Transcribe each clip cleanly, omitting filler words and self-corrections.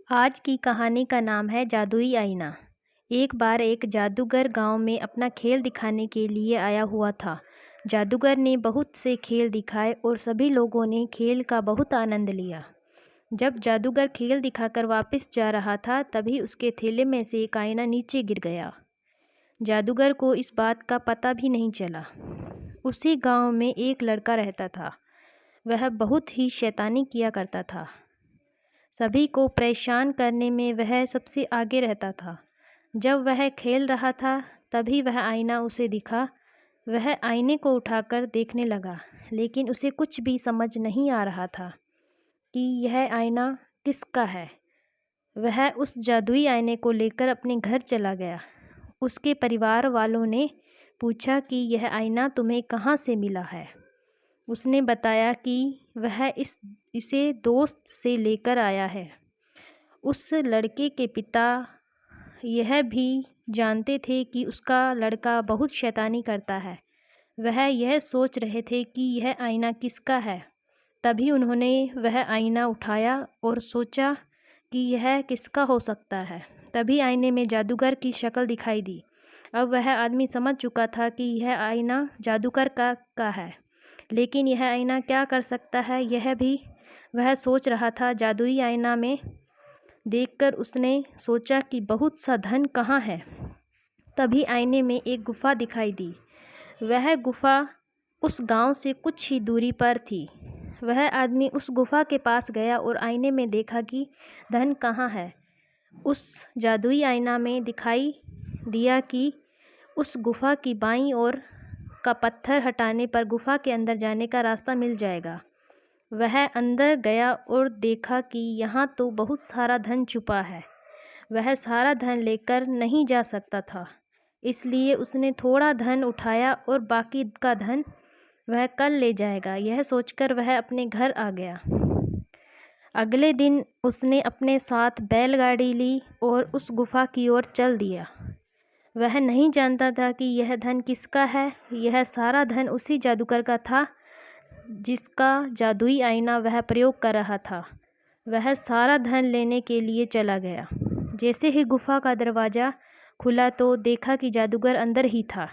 आज की कहानी का नाम है जादुई आईना। एक बार एक जादूगर गांव में अपना खेल दिखाने के लिए आया हुआ था। जादूगर ने बहुत से खेल दिखाए और सभी लोगों ने खेल का बहुत आनंद लिया। जब जादूगर खेल दिखाकर वापस जा रहा था तभी उसके थैले में से एक आईना नीचे गिर गया। जादूगर को इस बात का पता भी नहीं चला। उसी गांव में एक लड़का रहता था। वह बहुत ही शैतानी किया करता था। सभी को परेशान करने में वह सबसे आगे रहता था। जब वह खेल रहा था तभी वह आईना उसे दिखा। वह आईने को उठाकर देखने लगा, लेकिन उसे कुछ भी समझ नहीं आ रहा था कि यह आईना किसका है। वह उस जादुई आईने को लेकर अपने घर चला गया। उसके परिवार वालों ने पूछा कि यह आईना तुम्हें कहाँ से मिला है। उसने बताया कि वह इसे दोस्त से लेकर आया है। उस लड़के के पिता यह भी जानते थे कि उसका लड़का बहुत शैतानी करता है। वह यह सोच रहे थे कि यह आईना किसका है। तभी उन्होंने वह आईना उठाया और सोचा कि यह किसका हो सकता है। तभी आईने में जादूगर की शक्ल दिखाई दी। अब वह आदमी समझ चुका था कि यह आईना जादूगर का है, लेकिन यह आईना क्या कर सकता है यह भी वह सोच रहा था। जादुई आईना में देखकर उसने सोचा कि बहुत सा धन कहाँ है। तभी आईने में एक गुफा दिखाई दी। वह गुफा उस गांव से कुछ ही दूरी पर थी। वह आदमी उस गुफा के पास गया और आईने में देखा कि धन कहाँ है। उस जादुई आईना में दिखाई दिया कि उस गुफा की बाईं ओर का पत्थर हटाने पर गुफा के अंदर जाने का रास्ता मिल जाएगा। वह अंदर गया और देखा कि यहाँ तो बहुत सारा धन छुपा है। वह सारा धन लेकर नहीं जा सकता था, इसलिए उसने थोड़ा धन उठाया और बाकी का धन वह कल ले जाएगा। यह सोचकर वह अपने घर आ गया। अगले दिन उसने अपने साथ बैलगाड़ी ली और उस गुफा की ओर चल दिया। वह नहीं जानता था कि यह धन किसका है। यह सारा धन उसी जादूगर का था जिसका जादुई आईना वह प्रयोग कर रहा था। वह सारा धन लेने के लिए चला गया। जैसे ही गुफा का दरवाज़ा खुला तो देखा कि जादूगर अंदर ही था।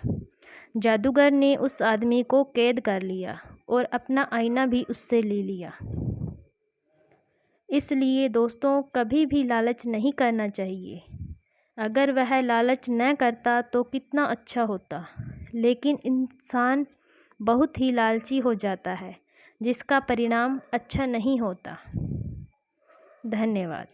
जादूगर ने उस आदमी को कैद कर लिया और अपना आईना भी उससे ले लिया। इसलिए दोस्तों, कभी भी लालच नहीं करना चाहिए। अगर वह लालच न करता तो कितना अच्छा होता, लेकिन इंसान बहुत ही लालची हो जाता है, जिसका परिणाम अच्छा नहीं होता। धन्यवाद।